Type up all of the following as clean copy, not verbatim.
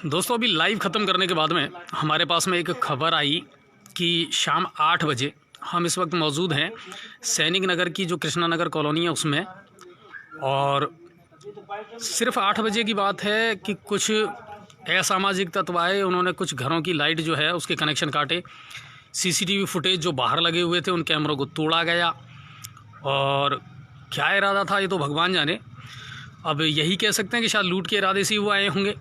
दोस्तों अभी लाइव ख़त्म करने के बाद में हमारे पास में एक खबर आई कि शाम 8 बजे हम इस वक्त मौजूद हैं सैनिक नगर की जो कृष्णा नगर कॉलोनी है उसमें। और सिर्फ 8 बजे की बात है कि कुछ असामाजिक तत्व आए, उन्होंने कुछ घरों की लाइट जो है उसके कनेक्शन काटे, सीसीटीवी फुटेज जो बाहर लगे हुए थे उन कैमरों को तोड़ा गया। और क्या इरादा था ये तो भगवान जाने। अब यही कह सकते हैं कि शायद लूट के इरादे से ही वो आए होंगे,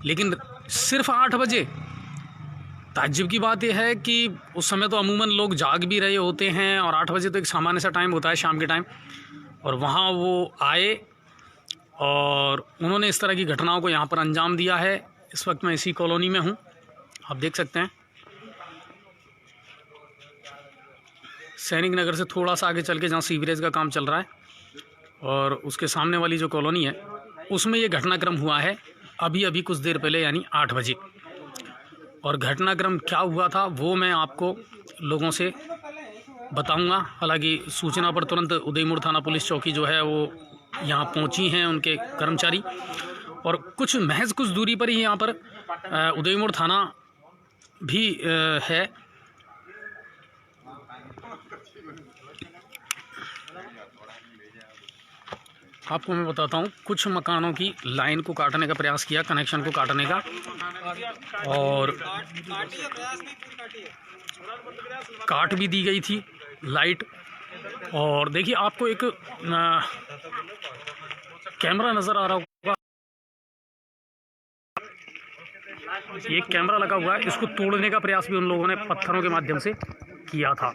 लेकिन सिर्फ 8 बजे। ताज्जुब की बात यह है कि उस समय तो अमूमन लोग जाग भी रहे होते हैं और 8 बजे तो एक सामान्य सा टाइम होता है शाम के टाइम, और वहाँ वो आए और उन्होंने इस तरह की घटनाओं को यहाँ पर अंजाम दिया है। इस वक्त मैं इसी कॉलोनी में हूँ, आप देख सकते हैं। सैनिक नगर से थोड़ा सा आगे चल के जहाँ सीवरेज का काम चल रहा है और उसके सामने वाली जो कॉलोनी है उसमें ये घटनाक्रम हुआ है अभी अभी कुछ देर पहले, यानी 8 बजे। और घटनाक्रम क्या हुआ था वो मैं आपको लोगों से बताऊंगा। हालांकि सूचना पर तुरंत उदयपुर थाना पुलिस चौकी जो है वो यहाँ पहुँची हैं उनके कर्मचारी, और महज कुछ दूरी पर ही यहाँ पर उदयपुर थाना भी है। आपको मैं बताता हूँ, कुछ मकानों की लाइन को काटने का प्रयास किया, कनेक्शन को काटने का, और काट भी दी गई थी लाइट। और देखिए आपको एक कैमरा नज़र आ रहा होगा, एक कैमरा लगा हुआ है, इसको तोड़ने का प्रयास भी उन लोगों ने पत्थरों के माध्यम से किया था।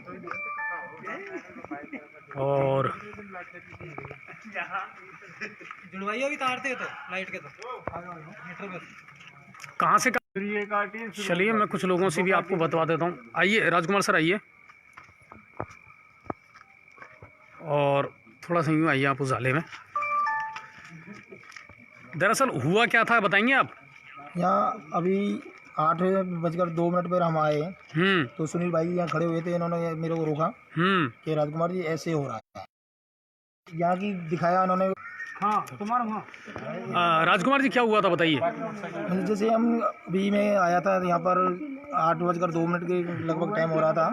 और भी तारते तो लाइट के तो कहाँ से चलिए मैं कुछ लोगों से भी आपको बतवा देता हूँ। आइए राजकुमार सर, आइए और थोड़ा सा यूँ आइए आप उजाले में। दरअसल हुआ क्या था बताएंगे आप? यहाँ अभी 8:02 पर हम आए, तो सुनील भाई यहाँ खड़े हुए थे, इन्होंने मेरे को रोका कि राजकुमार जी ऐसे हो रहा है, यहाँ की दिखाया इन्होंने। हाँ तुम्हारा राजकुमार जी क्या हुआ था बताइए। जैसे हम अभी मैं आया था यहाँ पर 8:02 के लगभग टाइम हो रहा था,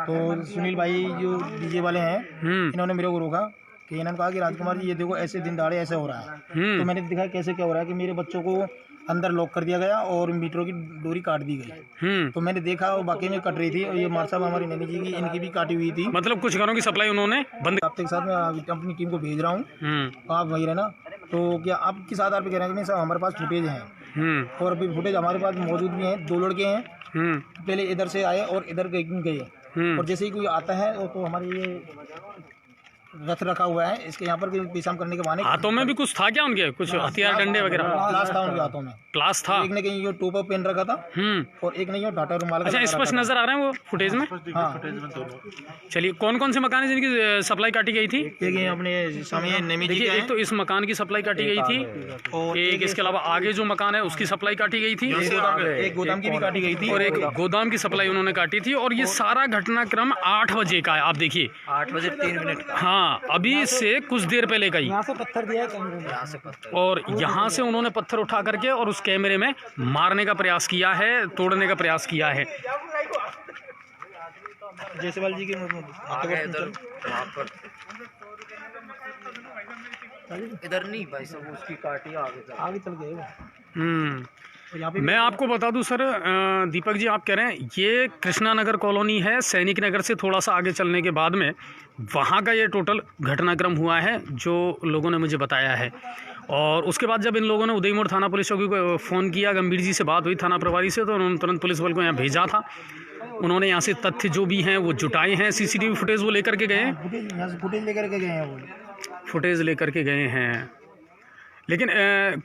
तो सुनील भाई जो डीजे वाले हैं इन्होंने मेरे को रोका कि इन्होंने कहा कि राजकुमार जी ये देखो ऐसे दिन दहाड़े ऐसे हो रहा है। तो मैंने दिखाया कैसे क्या हो रहा है कि मेरे बच्चों को अंदर लॉक कर दिया गया और मीटरों की डोरी काट दी गई। तो मैंने देखा वो बाकी में कट रही थी, और ये मार साहब हमारी नैनी जी की, इनकी भी काटी हुई थी। मतलब कुछ घरों की सप्लाई उन्होंने बंद। हफ्ते के साथ मैं अपनी टीम को भेज रहा हूँ, आप वही रहना। तो क्या आप किस आधार पे कह रहे हैं कि नहीं सर हमारे पास फुटेज हैं, और अभी फुटेज हमारे पास मौजूद भी हैं। 2 लड़के हैं, पहले इधर से आए और इधर गए, और जैसे ही कोई आता है तो हमारी ये रथ रखा हुआ है, इसके यहाँ पर पेशाब करने के बहाने। हाथों में भी कुछ था क्या उनके, कुछ हथियार डंडे वगैरह? क्लास था उनके हाथों में, क्लास था। एक ने कहीं ये टोपा पहन रखा था और एक ने ये टाटा रुमाल। अच्छा, स्पष्ट नजर आ रहे हैं वो फुटेज में? हाँ। चलिए कौन कौन से मकान है जिनकी सप्लाई काटी गई थी? एक अपने सामने नेमी जी एक तो इस मकान की सप्लाई काटी गई थी, और एक इसके अलावा आगे जो मकान है उसकी सप्लाई काटी गई थी, एक गोदाम की भी काटी गई थी, और एक गोदाम की सप्लाई उन्होंने काटी थी। और ये सारा घटनाक्रम 8 बजे का है, आप देखिए 8:03। हाँ, अभी से कुछ देर पहले का ही। यहाँ से पत्थर दिया है, और यहाँ से उन्होंने पत्थर उठा करके और उस कैमरे में मारने का प्रयास किया है, तोड़ने का प्रयास किया है। जयसवाल जी के इधर नहीं भाई सब उसकी काटी आगे चल गए। मैं आपको बता दूं सर, दीपक जी आप कह रहे हैं ये कृष्णा नगर कॉलोनी है, सैनिक नगर से थोड़ा सा आगे चलने के बाद में वहाँ का ये टोटल घटनाक्रम हुआ है जो लोगों ने मुझे बताया है। और उसके बाद जब इन लोगों ने उदयपुर थाना पुलिस चौकी को फ़ोन किया, गंभीर जी से बात हुई थाना प्रभारी से, तो उन्होंने तुरंत पुलिस बल को यहाँ भेजा था। उन्होंने यहाँ से तथ्य जो भी हैं वो जुटाए हैं, सीसीटीवी फुटेज वो लेकर के गए हैं, फुटेज लेकर के गए हैं, वो फुटेज लेकर के गए हैं। लेकिन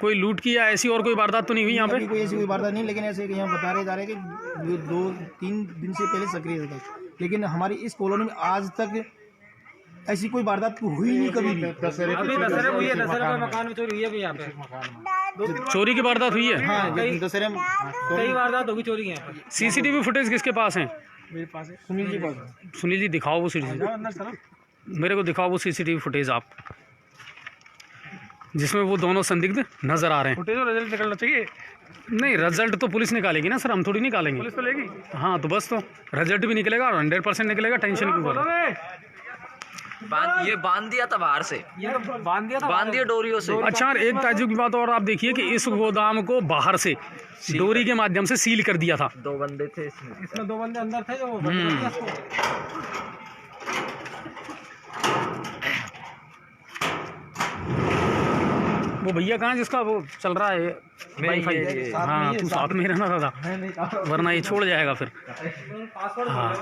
कोई लूट की या ऐसी और कोई वारदात तो नहीं हुई यहाँ पे? कोई ऐसी कोई वारदात नहीं, लेकिन ऐसे यहाँ बता रहे जा रहे हैं कि 2-3 दिन से पहले सक्रिय थे, लेकिन हमारी इस कॉलोनी में आज तक ऐसी कोई वारदात हुई नहीं कभी भी। दशहरे हुई है, दशहरे में मकान में चोरी हुई है भी यहाँ पे, चोरी की वारदात हुई है। हाँ, दशहरे में कई वारदात होगी चोरी की। सीसीटीवी फुटेज किसके पास है? मेरे पास है, सुनील जी पास। सुनील जी दिखाओ वो सीसीटीवी, मेरे को दिखाओ वो सीसीटीवी फुटेज आप। जिसमें वो दोनों संदिग्ध नज़र आ रहे हैं। फुटेज और रिजल्ट निकलना चाहिए। नहीं, रिजल्ट तो पुलिस निकालेगी ना सर, हम थोड़ी निकालेंगे। पुलिस तो लेगी। हाँ तो बस, तो रिजल्ट भी निकलेगा और 100% निकलेगा, टेंशन क्यों कर रहे हो? ये बांध दिया था बाहर से, ये बांध दिया था, बांध दिया डोरियों से। अच्छा, और एक ताज्जुब की बात और आप देखिए कि इस गोदाम को बाहर से डोरी के माध्यम से सील कर दिया था। 2 बंदे थे इसमें, इसमें 2 बंदे अंदर थे जो वो बंद कर दिया इसको। वो भैया कहाँ है जिसका वो चल रहा है वाईफाई? हाँ, तू साथ में ही रहना था, वरना ये छोड़ जाएगा फिर। हाँ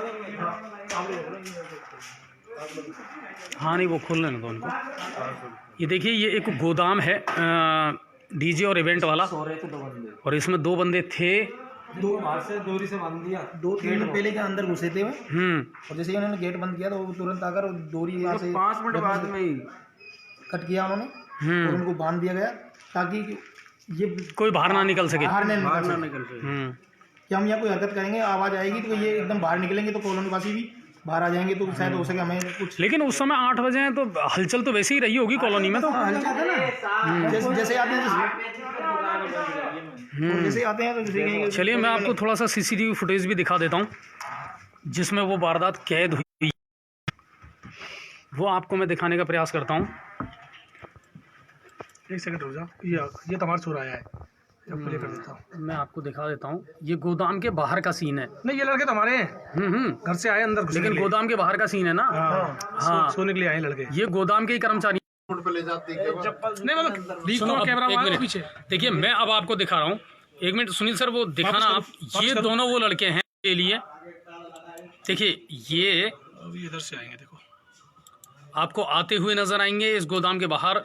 हाँ, नहीं वो खोल लेना तो उनको। ये देखिए, ये एक गोदाम है डीजे और इवेंट वाला, और इसमें 2 बंदे थे। 2 बाहर से डोरी से बांध दिया, 2-3 मिनट पहले के अंदर घुसे थे वो, और जैसे ही उन्होंने गेट बंद किया तो वो तुरंत आकर डोरी यहाँ से 5 मिनट बाद में ही कट किया उन्होंने, और उनको बांध दिया गया ताकि ये कोई बाहर ना निकल सके। बाहर ना निकल सके। कि हम यहाँ कोई हरकत करेंगे, आवाज़ आएगी तो ये एकदम बाहर निकलेंगे तो कॉलोनी वासी भी बाहर आ जाएंगे, तो शायद हो सके हमें कुछ। लेकिन उस समय 8 बजे हैं तो हलचल तो वैसे ही रही होगी कॉलोनी में। तो हलचल था ना, जैसे आते हैं जैसे आते हैं तो जैसे। चलिए, मैं आपको थोड़ा सा CCTV फुटेज भी दिखा देता हूँ जिसमें वो वारदात कैद हुई, वो आपको मैं दिखाने का प्रयास करता हूँ। 1 सेकंड रुक जाओ, ये तो हमारा चोर आया है, प्ले कर देता हूँ। मैं आपको दिखा देता हूँ, ये गोदाम के बाहर का सीन है। नहीं, ये लड़के तो हमारे हैं, घर से आए अंदर, लेकिन गोदाम के बाहर का सीन है ना। हाँ, सोने के लिए आए लड़के। ये गोदाम के ही कर्मचारी। नहीं मतलब सुनो, एक मिनट पीछे देखिए, मैं अब आपको दिखा रहा हूँ। 1 मिनट सुनील सर, वो दिखाना आप। ये दोनों वो लड़के हैं के लिए, देखिए ये अभी इधर से आएंगे, देखो आपको आते हुए नजर आएंगे इस गोदाम के बाहर।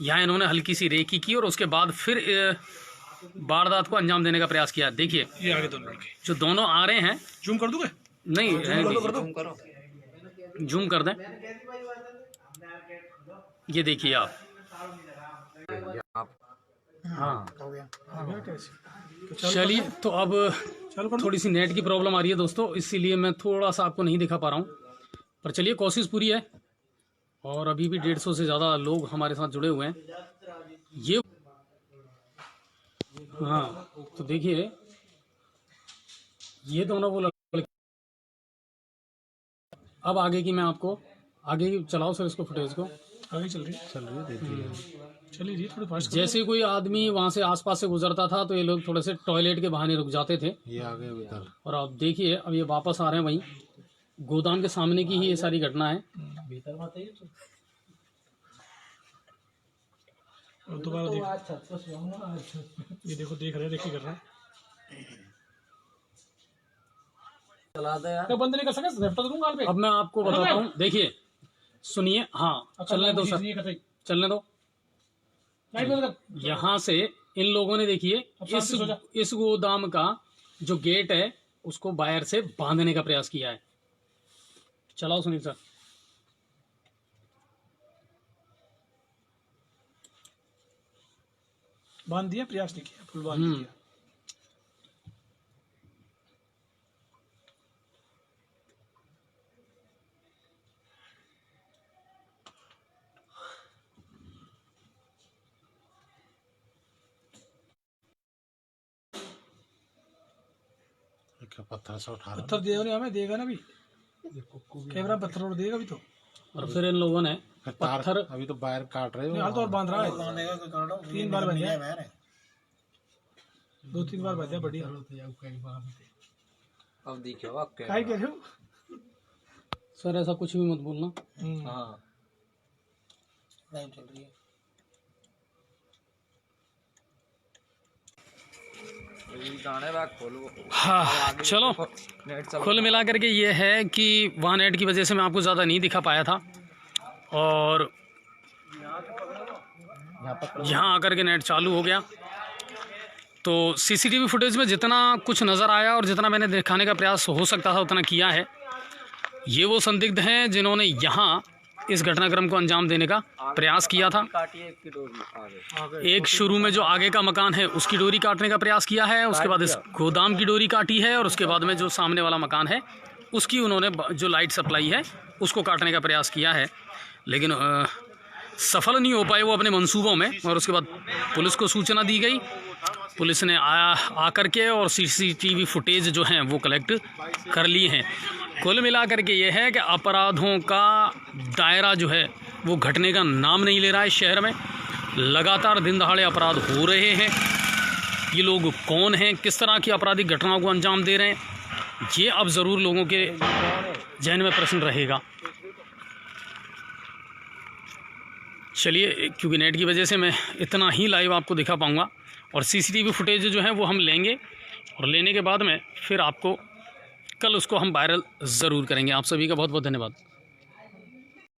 यहाँ इन्होंने हल्की सी रेकी की और उसके बाद फिर वारदात को अंजाम देने का प्रयास किया। देखिए ये आगे 2 लड़के जो दोनों आ रहे हैं। जूम कर दूंगा? नहीं, जूम कर दें। ये देखिए आप। हाँ चलिए, तो अब थोड़ी सी नेट की प्रॉब्लम आ रही है दोस्तों, इसीलिए मैं थोड़ा सा आपको नहीं दिखा पा रहा हूँ। पर चलिए, कोशिश पूरी है, और अभी भी 150 से ज़्यादा लोग हमारे साथ जुड़े हुए हैं। ये हाँ, तो देखिए, ये दोनों वो लड़के। अब आगे की मैं आपको आगे की चलाओ सर, इसको फुटेज को। आगे चल रही है, देखिए चलिए थोड़ी फास्ट। जैसे कोई आदमी वहां से आसपास से गुजरता था तो ये लोग थोड़े से टॉयलेट के बहाने रुक जाते थे। ये आगे उधर, और अब देखिए, अब ये वापस आ रहे हैं वहीं गोदाम के सामने की ही ये सारी घटना है। और दोबारा देखो, ये देखो, देख रहे कर रहे हैं। चला दे यार, तो बंद नहीं कर सके, तो दूंगा पे। अब मैं आपको बताता हूँ, देखिए सुनिए। हाँ, चलने दो सर, चलने दो। यहाँ से इन लोगों ने देखिए इस गोदाम का जो गेट है उसको बाहर से बांधने का प्रयास किया है। चलाओ सुनील सर। बांध दिया, प्रयास नहीं किया, फुल बांध दिया। पत्थर से उठा पत्थर देगा नहीं हमें, देगा ना भी कैमरा, पत्थर और देगा भी तो। और फिर इन लोगों ने पत्थर, अभी तो वायर काट रहे हो, हाल तो और बांध रहा है। 3 बार बन गया, 2-3 बार बचा, बढ़िया। अब देखो आप क्या कह रहे हो सर, ऐसा कुछ भी मत बोलना। हाँ, टाइम चल रही है। हाँ चलो, कुल मिला करके ये है कि वहाँ नेट की वजह से मैं आपको ज़्यादा नहीं दिखा पाया था, और यहाँ आकर के नेट चालू हो गया। तो CCTV फुटेज में जितना कुछ नज़र आया और जितना मैंने दिखाने का प्रयास हो सकता था उतना किया है। ये वो संदिग्ध हैं जिन्होंने यहाँ इस घटनाक्रम को अंजाम देने का प्रयास किया था। एक शुरू में जो आगे का मकान है उसकी डोरी काटने का प्रयास किया है, उसके बाद इस गोदाम की डोरी काटी है, और उसके बाद में जो सामने वाला मकान है उसकी उन्होंने जो लाइट सप्लाई है उसको काटने का प्रयास किया है। लेकिन सफल नहीं हो पाए वो अपने मंसूबों में, और उसके बाद पुलिस को सूचना दी गई। पुलिस ने आकर के और CCTV फुटेज जो हैं वो कलेक्ट कर लिए हैं। कुल मिलाकर के ये है कि अपराधों का दायरा जो है वो घटने का नाम नहीं ले रहा है। शहर में लगातार दिन दहाड़े अपराध हो रहे हैं। ये लोग कौन हैं, किस तरह की आपराधिक घटनाओं को अंजाम दे रहे हैं, ये अब ज़रूर लोगों के जहन में प्रश्न रहेगा। चलिए, क्योंकि नेट की वजह से मैं इतना ही लाइव आपको दिखा पाऊँगा, और CCTV फुटेज जो है वो हम लेंगे, और लेने के बाद में फिर आपको कल उसको हम वायरल ज़रूर करेंगे। आप सभी का बहुत बहुत धन्यवाद।